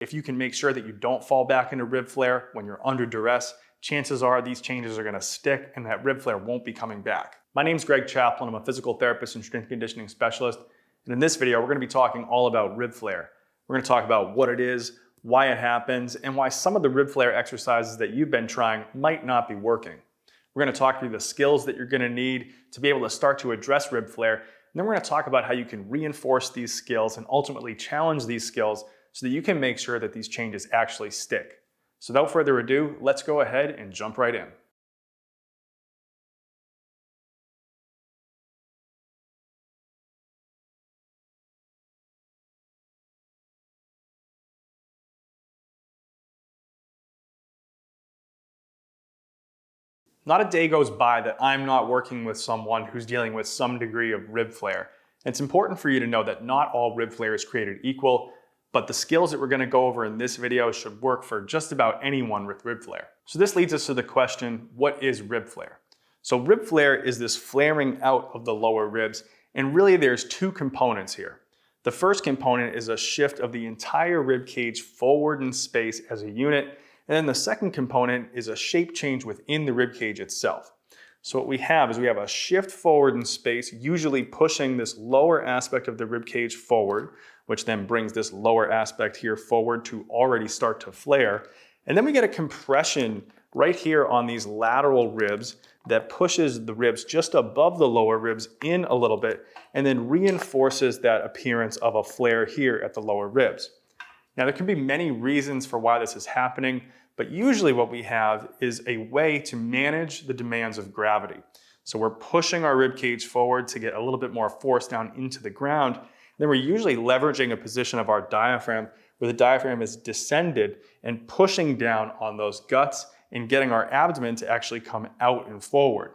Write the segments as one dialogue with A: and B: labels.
A: If you can make sure that you don't fall back into rib flare when you're under duress, chances are these changes are gonna stick and that rib flare won't be coming back. My name's Greg Chaplin. I'm a physical therapist and strength conditioning specialist. And in this video, we're gonna be talking all about rib flare. We're gonna talk about what it is, why it happens, and why some of the rib flare exercises that you've been trying might not be working. We're gonna talk through the skills that you're gonna need to be able to start to address rib flare. And then we're gonna talk about how you can reinforce these skills and ultimately challenge these skills so that you can make sure that these changes actually stick. So without further ado, let's go ahead and jump right in. Not a day goes by that I'm not working with someone who's dealing with some degree of rib flare. And it's important for you to know that not all rib flare is created equal, but the skills that we're gonna go over in this video should work for just about anyone with rib flare. So this leads us to the question, what is rib flare? So rib flare is this flaring out of the lower ribs, and really there's two components here. The first component is a shift of the entire rib cage forward in space as a unit, and then the second component is a shape change within the rib cage itself. So what we have is we have a shift forward in space, usually pushing this lower aspect of the rib cage forward, which then brings this lower aspect here forward to already start to flare. And then we get a compression right here on these lateral ribs that pushes the ribs just above the lower ribs in a little bit and then reinforces that appearance of a flare here at the lower ribs. Now there can be many reasons for why this is happening, but usually what we have is a way to manage the demands of gravity. So we're pushing our rib cage forward to get a little bit more force down into the ground. Then we're usually leveraging a position of our diaphragm where the diaphragm is descended and pushing down on those guts and getting our abdomen to actually come out and forward.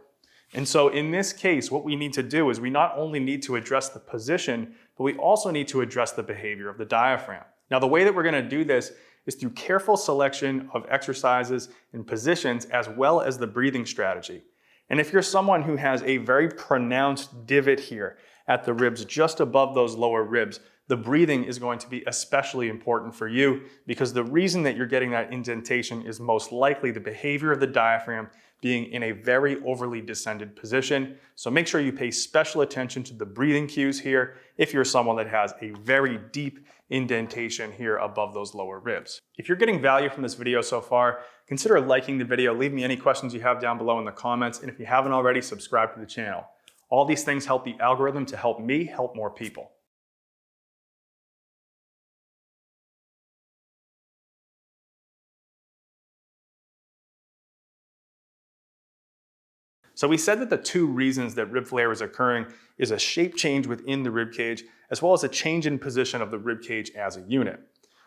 A: And so in this case, what we need to do is we not only need to address the position, but we also need to address the behavior of the diaphragm. Now, the way that we're gonna do this is through careful selection of exercises and positions as well as the breathing strategy. And if you're someone who has a very pronounced divot here at the ribs just above those lower ribs, the breathing is going to be especially important for you because the reason that you're getting that indentation is most likely the behavior of the diaphragm being in a very overly descended position. So make sure you pay special attention to the breathing cues here if you're someone that has a very deep indentation here above those lower ribs. If you're getting value from this video so far, consider liking the video. Leave me any questions you have down below in the comments. And if you haven't already, subscribe to the channel. All these things help the algorithm to help me help more people. So we said that the two reasons that rib flare is occurring is a shape change within the rib cage, as well as a change in position of the rib cage as a unit.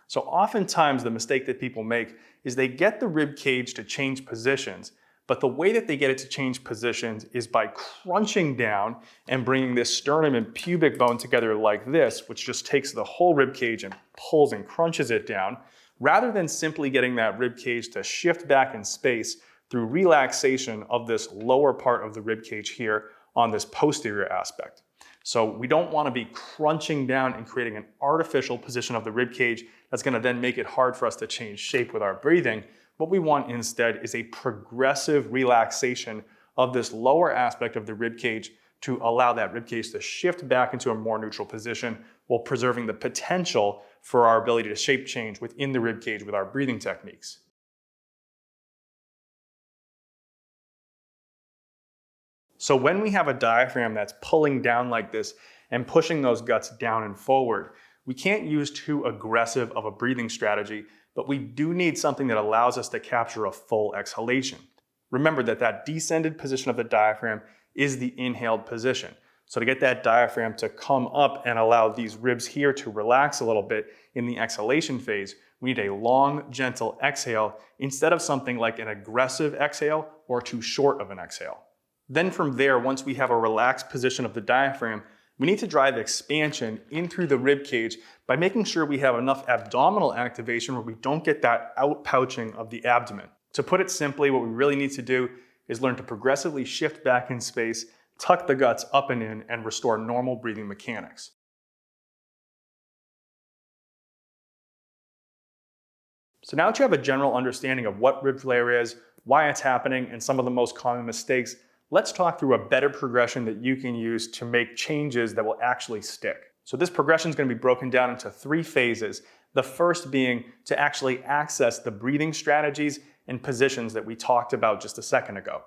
A: So oftentimes the mistake that people make is they get the rib cage to change positions, but the way that they get it to change positions is by crunching down and bringing this sternum and pubic bone together like this, which just takes the whole rib cage and pulls and crunches it down, rather than simply getting that rib cage to shift back in space through relaxation of this lower part of the rib cage here on this posterior aspect. So we don't want to be crunching down and creating an artificial position of the rib cage that's going to then make it hard for us to change shape with our breathing. What we want instead is a progressive relaxation of this lower aspect of the rib cage to allow that rib cage to shift back into a more neutral position while preserving the potential for our ability to shape change within the rib cage with our breathing techniques. So when we have a diaphragm that's pulling down like this and pushing those guts down and forward, we can't use too aggressive of a breathing strategy, but we do need something that allows us to capture a full exhalation. Remember that that descended position of the diaphragm is the inhaled position. So to get that diaphragm to come up and allow these ribs here to relax a little bit in the exhalation phase, we need a long, gentle exhale instead of something like an aggressive exhale or too short of an exhale. Then from there, once we have a relaxed position of the diaphragm, we need to drive expansion in through the rib cage by making sure we have enough abdominal activation where we don't get that outpouching of the abdomen. To put it simply, what we really need to do is learn to progressively shift back in space, tuck the guts up and in, and restore normal breathing mechanics. So now that you have a general understanding of what rib flare is, why it's happening, and some of the most common mistakes, let's talk through a better progression that you can use to make changes that will actually stick. So this progression is going to be broken down into 3 phases. The first being to actually access the breathing strategies and positions that we talked about just a second ago.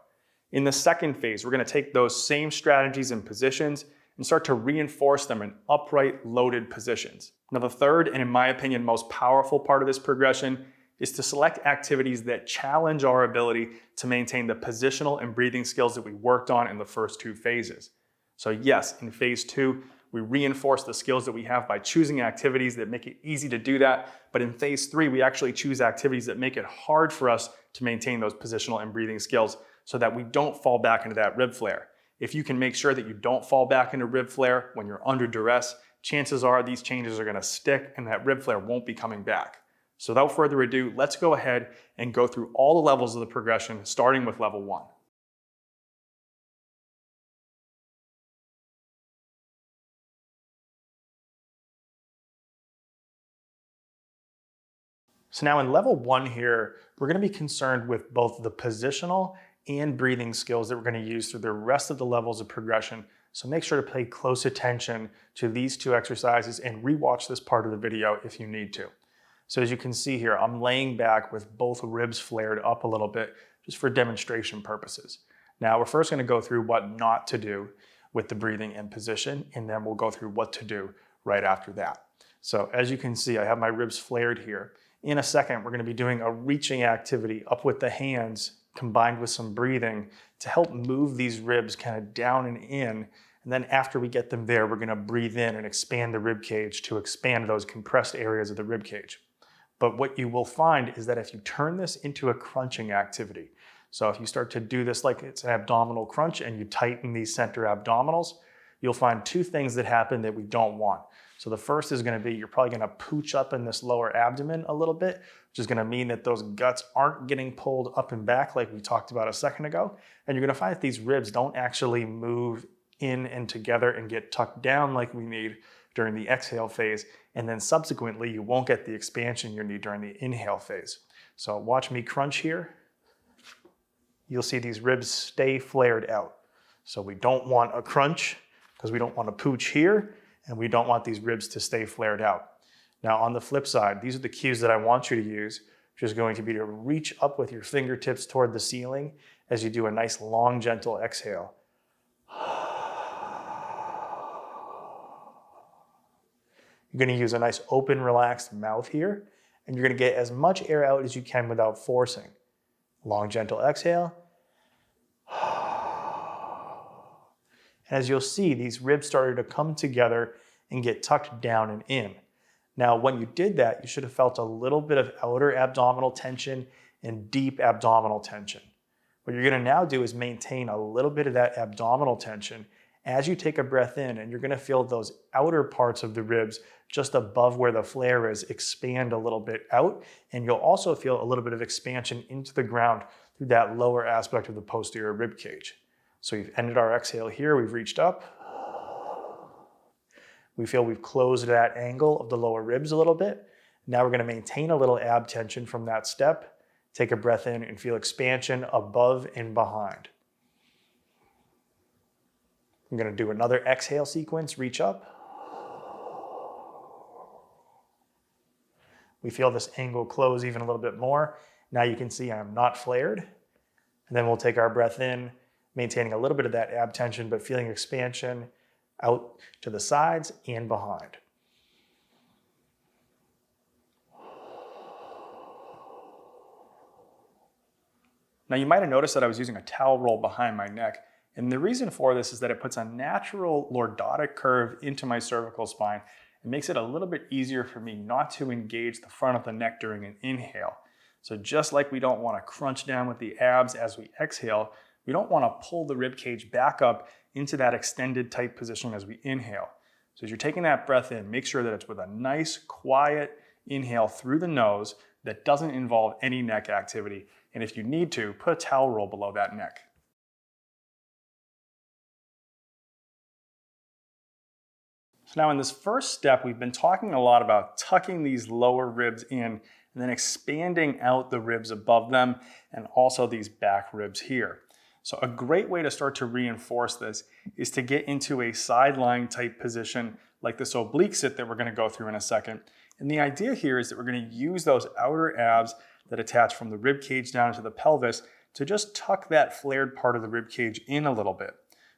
A: In the second phase, we're going to take those same strategies and positions and start to reinforce them in upright, loaded positions. Now, the third, and in my opinion, most powerful part of this progression is to select activities that challenge our ability to maintain the positional and breathing skills that we worked on in the first 2 phases. So yes, in phase 2, we reinforce the skills that we have by choosing activities that make it easy to do that. But in phase 3, we actually choose activities that make it hard for us to maintain those positional and breathing skills so that we don't fall back into that rib flare. If you can make sure that you don't fall back into rib flare when you're under duress, chances are these changes are going to stick and that rib flare won't be coming back. So without further ado, let's go ahead and go through all the levels of the progression, starting with level 1. So now in level 1 here, we're going to be concerned with both the positional and breathing skills that we're going to use through the rest of the levels of progression. So make sure to pay close attention to these 2 exercises and rewatch this part of the video if you need to. So as you can see here, I'm laying back with both ribs flared up a little bit just for demonstration purposes. Now we're first going to go through what not to do with the breathing and position, and then we'll go through what to do right after that. So as you can see, I have my ribs flared here. In a second, we're going to be doing a reaching activity up with the hands combined with some breathing to help move these ribs kind of down and in. And then after we get them there, we're going to breathe in and expand the rib cage to expand those compressed areas of the rib cage. But what you will find is that if you turn this into a crunching activity, so if you start to do this like it's an abdominal crunch and you tighten these center abdominals, you'll find 2 things that happen that we don't want. So the first is going to be you're probably going to pooch up in this lower abdomen a little bit, which is going to mean that those guts aren't getting pulled up and back like we talked about a second ago. And you're going to find that these ribs don't actually move in and together and get tucked down like we need during the exhale phase. And then subsequently, you won't get the expansion you need during the inhale phase. So watch me crunch here. You'll see these ribs stay flared out. So we don't want a crunch because we don't want to pooch here. And we don't want these ribs to stay flared out. Now on the flip side, these are the cues that I want you to use, which is going to be to reach up with your fingertips toward the ceiling as you do a nice long, gentle exhale. You're going to use a nice open, relaxed mouth here, and you're going to get as much air out as you can without forcing. Long, gentle exhale. And as you'll see, these ribs started to come together and get tucked down and in. Now, when you did that, you should have felt a little bit of outer abdominal tension and deep abdominal tension. What you're going to now do is maintain a little bit of that abdominal tension as you take a breath in, and you're going to feel those outer parts of the ribs just above where the flare is expand a little bit out, and you'll also feel a little bit of expansion into the ground through that lower aspect of the posterior rib cage. So we've ended our exhale here, we've reached up. We feel we've closed that angle of the lower ribs a little bit. Now we're going to maintain a little ab tension from that step. Take a breath in and feel expansion above and behind. I'm going to do another exhale sequence, reach up. We feel this angle close even a little bit more. Now you can see I'm not flared. And then we'll take our breath in, maintaining a little bit of that ab tension, but feeling expansion out to the sides and behind. Now you might have noticed that I was using a towel roll behind my neck, and the reason for this is that it puts a natural lordotic curve into my cervical spine. It makes it a little bit easier for me not to engage the front of the neck during an inhale. So just like we don't want to crunch down with the abs as we exhale, we don't want to pull the rib cage back up into that extended tight position as we inhale. So as you're taking that breath in, make sure that it's with a nice, quiet inhale through the nose that doesn't involve any neck activity. And if you need to, put a towel roll below that neck. So now in this first step, we've been talking a lot about tucking these lower ribs in and then expanding out the ribs above them and also these back ribs here. So a great way to start to reinforce this is to get into a sideline type position like this oblique sit that we're going to go through in a second. And the idea here is that we're going to use those outer abs that attach from the rib cage down to the pelvis to just tuck that flared part of the rib cage in a little bit.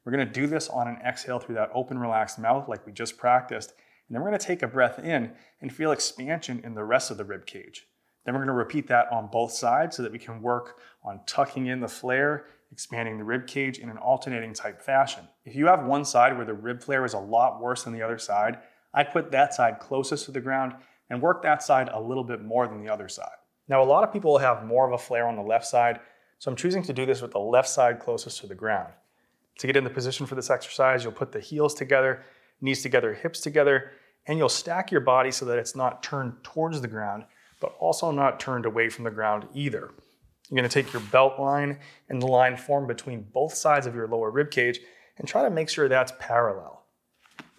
A: We're going to do this on an exhale through that open, relaxed mouth like we just practiced. And then we're going to take a breath in and feel expansion in the rest of the rib cage. Then we're going to repeat that on both sides so that we can work on tucking in the flare, expanding the rib cage in an alternating type fashion. If you have one side where the rib flare is a lot worse than the other side, I'd put that side closest to the ground and work that side a little bit more than the other side. Now, a lot of people will have more of a flare on the left side, so I'm choosing to do this with the left side closest to the ground. To get in the position for this exercise, you'll put the heels together, knees together, hips together, and you'll stack your body so that it's not turned towards the ground, but also not turned away from the ground either. You're going to take your belt line and the line formed between both sides of your lower rib cage and try to make sure that's parallel.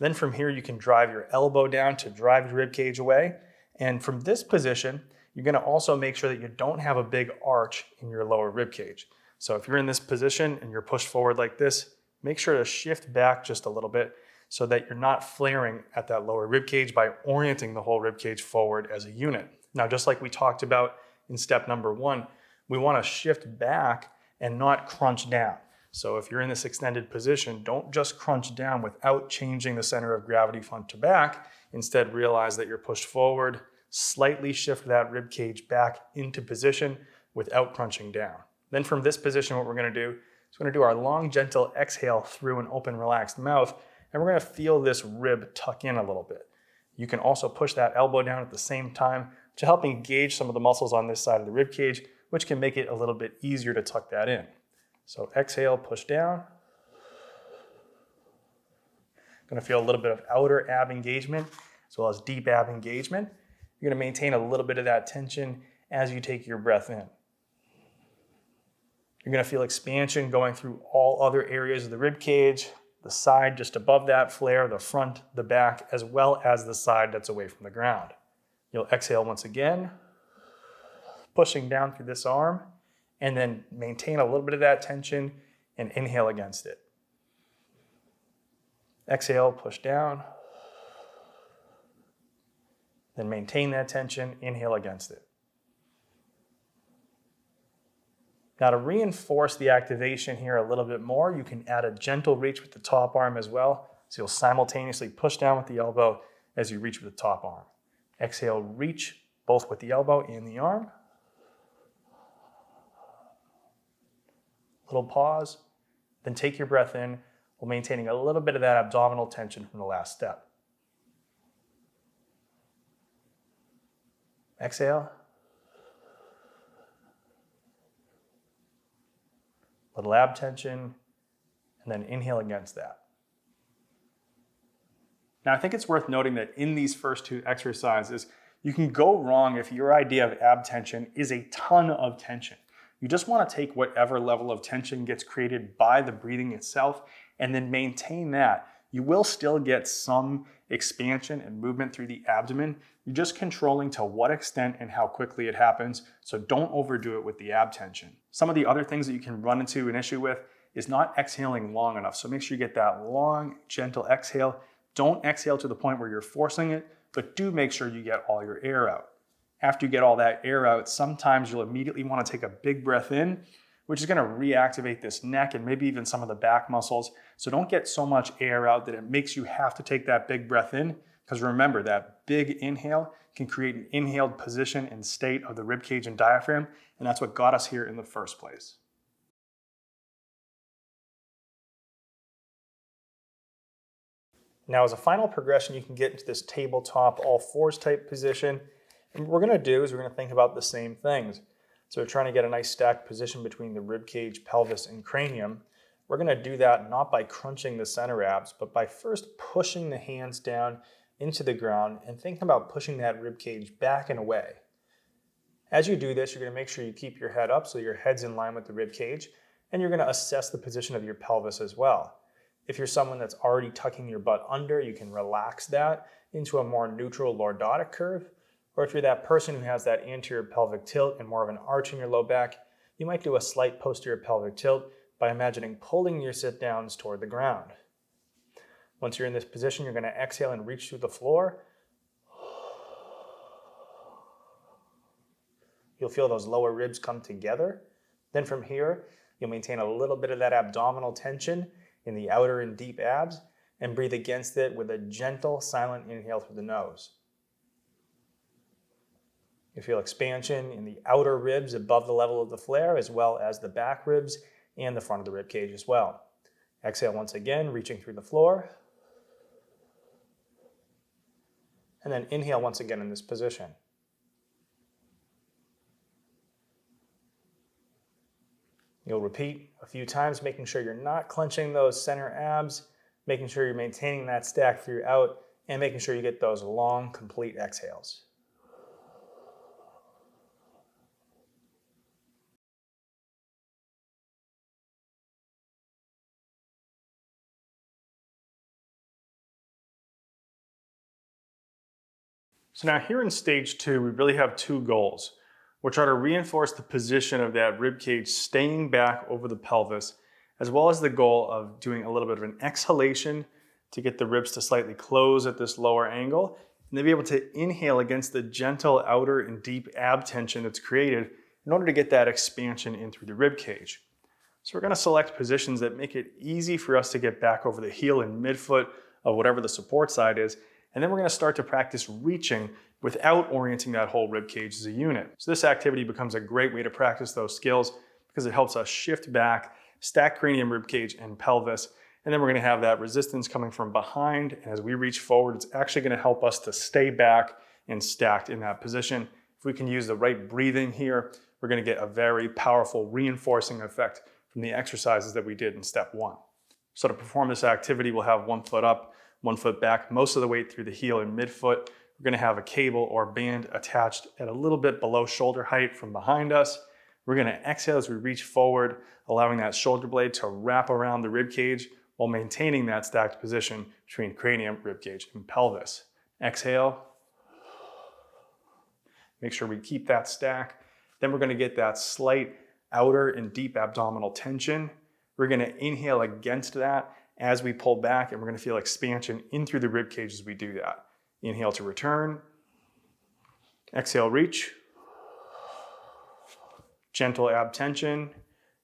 A: Then from here, you can drive your elbow down to drive your rib cage away. And from this position, you're going to also make sure that you don't have a big arch in your lower rib cage. So if you're in this position and you're pushed forward like this, make sure to shift back just a little bit so that you're not flaring at that lower rib cage by orienting the whole rib cage forward as a unit. Now, just like we talked about in step number 1, we want to shift back and not crunch down. So if you're in this extended position, don't just crunch down without changing the center of gravity front to back. Instead, realize that you're pushed forward, slightly shift that rib cage back into position without crunching down. Then from this position, what we're going to do is we're going to do our long, gentle exhale through an open, relaxed mouth, and we're going to feel this rib tuck in a little bit. You can also push that elbow down at the same time to help engage some of the muscles on this side of the rib cage, which can make it a little bit easier to tuck that in. So exhale, push down. Going to feel a little bit of outer ab engagement as well as deep ab engagement. You're going to maintain a little bit of that tension as you take your breath in. You're going to feel expansion going through all other areas of the rib cage, the side just above that flare, the front, the back, as well as the side that's away from the ground. You'll exhale once again, pushing down through this arm, and then maintain a little bit of that tension and inhale against it. Exhale, push down, then maintain that tension, inhale against it. Now to reinforce the activation here a little bit more, you can add a gentle reach with the top arm as well. So you'll simultaneously push down with the elbow as you reach with the top arm. Exhale, reach both with the elbow and the arm. Little pause, then take your breath in while maintaining a little bit of that abdominal tension from the last step. Exhale. Little ab tension, and then inhale against that. Now, I think it's worth noting that in these first 2 exercises, you can go wrong if your idea of ab tension is a ton of tension. You just want to take whatever level of tension gets created by the breathing itself and then maintain that. You will still get some expansion and movement through the abdomen. You're just controlling to what extent and how quickly it happens, so don't overdo it with the ab tension. Some of the other things that you can run into an issue with is not exhaling long enough, so make sure you get that long, gentle exhale. Don't exhale to the point where you're forcing it, but do make sure you get all your air out. After you get all that air out, sometimes you'll immediately want to take a big breath in, which is going to reactivate this neck and maybe even some of the back muscles. So don't get so much air out that it makes you have to take that big breath in, because remember, that big inhale can create an inhaled position and state of the ribcage and diaphragm, and that's what got us here in the first place. Now, as a final progression, you can get into this tabletop all fours type position. And what we're going to do is we're going to think about the same things. So we're trying to get a nice stacked position between the rib cage, pelvis, and cranium. We're going to do that not by crunching the center abs, but by first pushing the hands down into the ground and thinking about pushing that rib cage back and away. As you do this, you're going to make sure you keep your head up so your head's in line with the rib cage, and you're going to assess the position of your pelvis as well. If you're someone that's already tucking your butt under, you can relax that into a more neutral lordotic curve, Or if you're that person who has that anterior pelvic tilt and more of an arch in your low back, you might do a slight posterior pelvic tilt by imagining pulling your sit downs toward the ground. Once you're in this position, you're going to exhale and reach through the floor. You'll feel those lower ribs come together. Then from here, you'll maintain a little bit of that abdominal tension in the outer and deep abs and breathe against it with a gentle, silent inhale through the nose. You feel expansion in the outer ribs above the level of the flare, as well as the back ribs and the front of the rib cage as well. Exhale once again, reaching through the floor. And then inhale once again in this position. You'll repeat a few times, making sure you're not clenching those center abs, making sure you're maintaining that stack throughout, and making sure you get those long, complete exhales. So now here in stage 2, we really have two goals, which are to reinforce the position of that rib cage staying back over the pelvis, as well as the goal of doing a little bit of an exhalation to get the ribs to slightly close at this lower angle, and then be able to inhale against the gentle outer and deep ab tension that's created in order to get that expansion in through the rib cage. So we're going to select positions that make it easy for us to get back over the heel and midfoot of whatever the support side is. And then we're going to start to practice reaching without orienting that whole rib cage as a unit. So this activity becomes a great way to practice those skills because it helps us shift back, stack cranium, rib cage, and pelvis. And then we're going to have that resistance coming from behind. And as we reach forward, it's actually going to help us to stay back and stacked in that position. If we can use the right breathing here, we're going to get a very powerful reinforcing effect from the exercises that we did in step 1. So to perform this activity, we'll have one foot up, one foot back, most of the weight through the heel and midfoot. We're going to have a cable or band attached at a little bit below shoulder height from behind us. We're going to exhale as we reach forward, allowing that shoulder blade to wrap around the rib cage while maintaining that stacked position between cranium, rib cage, and pelvis. Exhale. Make sure we keep that stack. Then we're going to get that slight outer and deep abdominal tension. We're going to inhale against that as we pull back, and we're going to feel expansion in through the rib cage as we do that. Inhale to return. Exhale, reach. Gentle ab tension,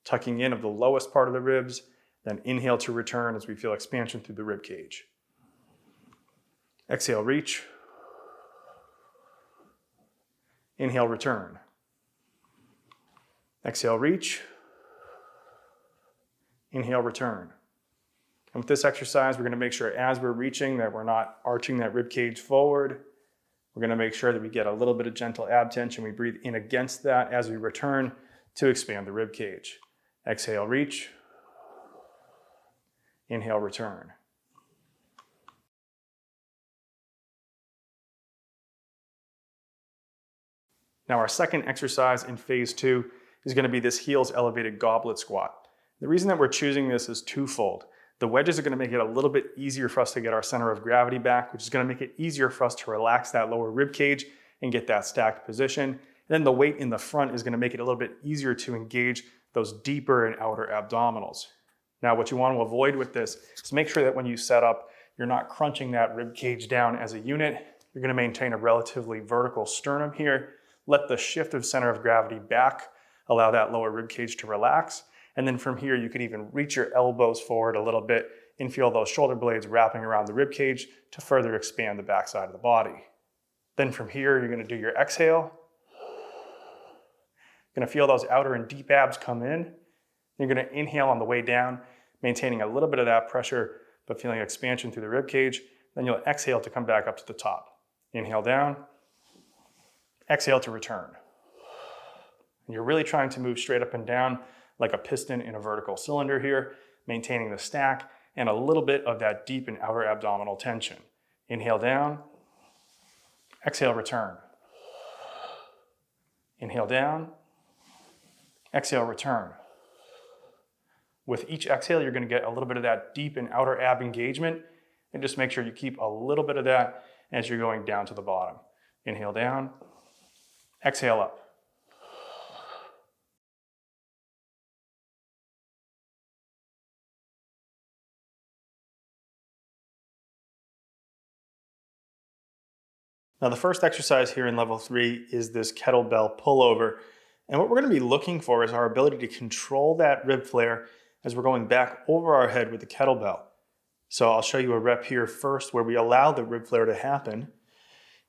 A: tucking in of the lowest part of the ribs. Then inhale to return as we feel expansion through the rib cage. Exhale, reach. Inhale, return. Exhale, reach. Inhale, return. And with this exercise, we're going to make sure as we're reaching that we're not arching that rib cage forward. We're going to make sure that we get a little bit of gentle ab tension. We breathe in against that as we return to expand the rib cage. Exhale, reach. Inhale, return. Now our second exercise in phase 2 is going to be this heels elevated goblet squat. The reason that we're choosing this is twofold. The wedges are going to make it a little bit easier for us to get our center of gravity back, which is going to make it easier for us to relax that lower rib cage and get that stacked position. And then the weight in the front is going to make it a little bit easier to engage those deeper and outer abdominals. Now, what you want to avoid with this is make sure that when you set up, you're not crunching that rib cage down as a unit. You're going to maintain a relatively vertical sternum here. Let the shift of center of gravity back allow that lower rib cage to relax. And then from here, you can even reach your elbows forward a little bit and feel those shoulder blades wrapping around the rib cage to further expand the backside of the body. Then from here, you're going to do your exhale. You're going to feel those outer and deep abs come in. You're going to inhale on the way down, maintaining a little bit of that pressure, but feeling expansion through the rib cage. Then you'll exhale to come back up to the top. Inhale down, exhale to return. And you're really trying to move straight up and down like a piston in a vertical cylinder here, maintaining the stack and a little bit of that deep and outer abdominal tension. Inhale down, exhale, return. Inhale down, exhale, return. With each exhale, you're going to get a little bit of that deep and outer ab engagement, and just make sure you keep a little bit of that as you're going down to the bottom. Inhale down, exhale up. Now the first exercise here in level 3 is this kettlebell pullover. And what we're going to be looking for is our ability to control that rib flare as we're going back over our head with the kettlebell. So I'll show you a rep here first where we allow the rib flare to happen.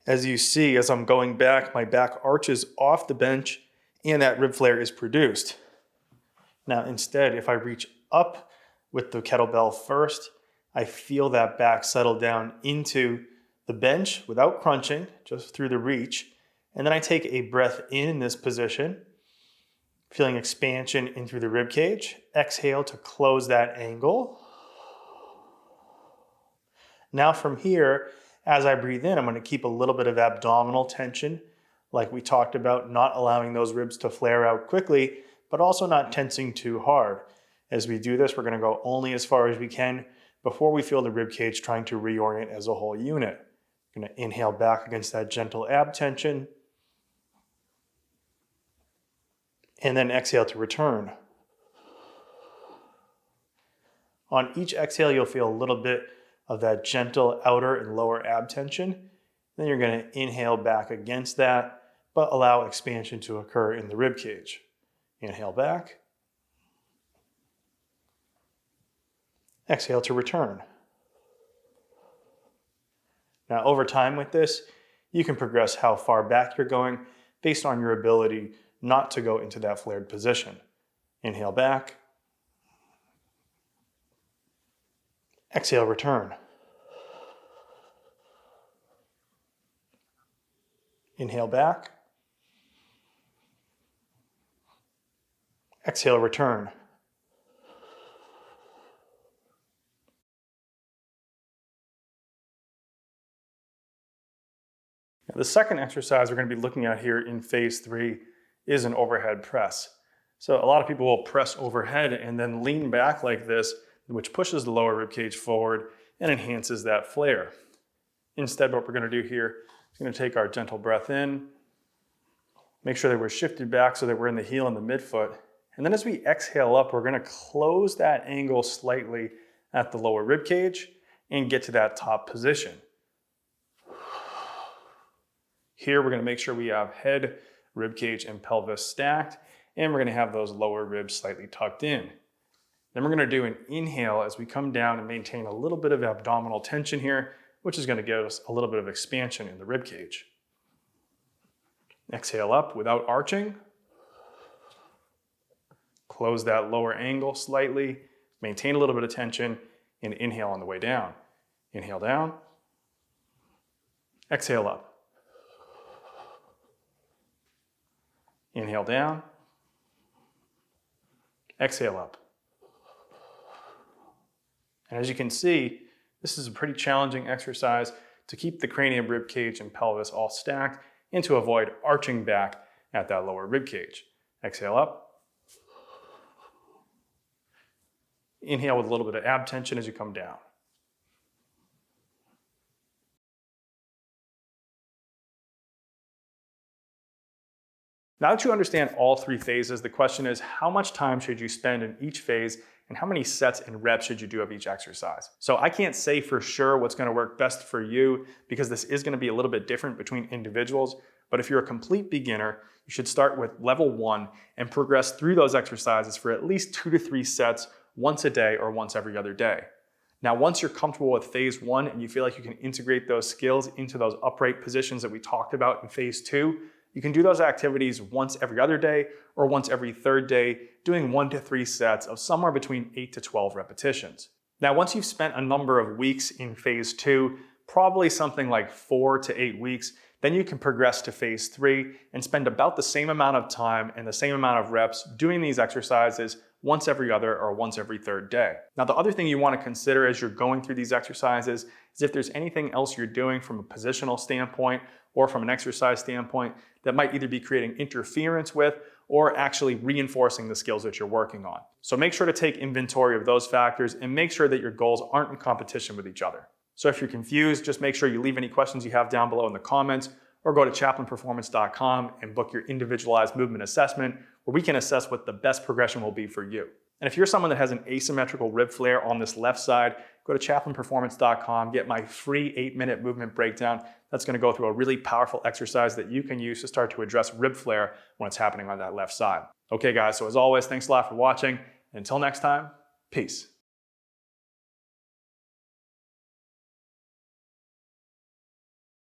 A: As you see, as I'm going back, my back arches off the bench and that rib flare is produced. Now instead, if I reach up with the kettlebell first, I feel that back settle down into the bench without crunching, just through the reach. And then I take a breath in this position, feeling expansion in through the rib cage. Exhale to close that angle. Now from here, as I breathe in, I'm going to keep a little bit of abdominal tension, like we talked about, not allowing those ribs to flare out quickly, but also not tensing too hard. As we do this, we're going to go only as far as we can before we feel the rib cage trying to reorient as a whole unit. Going to inhale back against that gentle ab tension. And then exhale to return. On each exhale, you'll feel a little bit of that gentle outer and lower ab tension. Then you're going to inhale back against that, but allow expansion to occur in the rib cage. Inhale back. Exhale to return. Now, over time with this, you can progress how far back you're going based on your ability not to go into that flared position. Inhale back. Exhale, return. Inhale back. Exhale, return. Now, the second exercise we're going to be looking at here in phase 3 is an overhead press. So a lot of people will press overhead and then lean back like this, which pushes the lower rib cage forward and enhances that flare. Instead, what we're going to do here is going to take our gentle breath in, make sure that we're shifted back so that we're in the heel and the midfoot. And then as we exhale up, we're going to close that angle slightly at the lower rib cage and get to that top position. Here, we're going to make sure we have head, rib cage, and pelvis stacked, and we're going to have those lower ribs slightly tucked in. Then we're going to do an inhale as we come down and maintain a little bit of abdominal tension here, which is going to give us a little bit of expansion in the rib cage. Exhale up without arching. Close that lower angle slightly, maintain a little bit of tension, and inhale on the way down. Inhale down. Exhale up. Inhale down. Exhale up. And as you can see, this is a pretty challenging exercise to keep the cranium, rib cage, and pelvis all stacked and to avoid arching back at that lower rib cage. Exhale up. Inhale with a little bit of ab tension as you come down. Now that you understand all 3 phases, the question is how much time should you spend in each phase and how many sets and reps should you do of each exercise? So I can't say for sure what's going to work best for you because this is going to be a little bit different between individuals. But if you're a complete beginner, you should start with level 1 and progress through those exercises for at least 2 to 3 sets once a day or once every other day. Now, once you're comfortable with phase 1 and you feel like you can integrate those skills into those upright positions that we talked about in phase 2, you can do those activities once every other day or once every 3rd day, doing 1 to 3 sets of somewhere between 8 to 12 repetitions. Now, once you've spent a number of weeks in phase 2, probably something like 4 to 8 weeks, then you can progress to phase 3 and spend about the same amount of time and the same amount of reps doing these exercises once every other or once every 3rd day. Now, the other thing you want to consider as you're going through these exercises is if there's anything else you're doing from a positional standpoint or from an exercise standpoint that might either be creating interference with or actually reinforcing the skills that you're working on. So make sure to take inventory of those factors and make sure that your goals aren't in competition with each other. So if you're confused, just make sure you leave any questions you have down below in the comments, or go to chaplinperformance.com and book your individualized movement assessment where we can assess what the best progression will be for you. And if you're someone that has an asymmetrical rib flare on this left side, go to chaplinperformance.com, get my free 8-minute movement breakdown. That's going to go through a really powerful exercise that you can use to start to address rib flare when it's happening on that left side. Okay guys, so as always, thanks a lot for watching. Until next time, peace.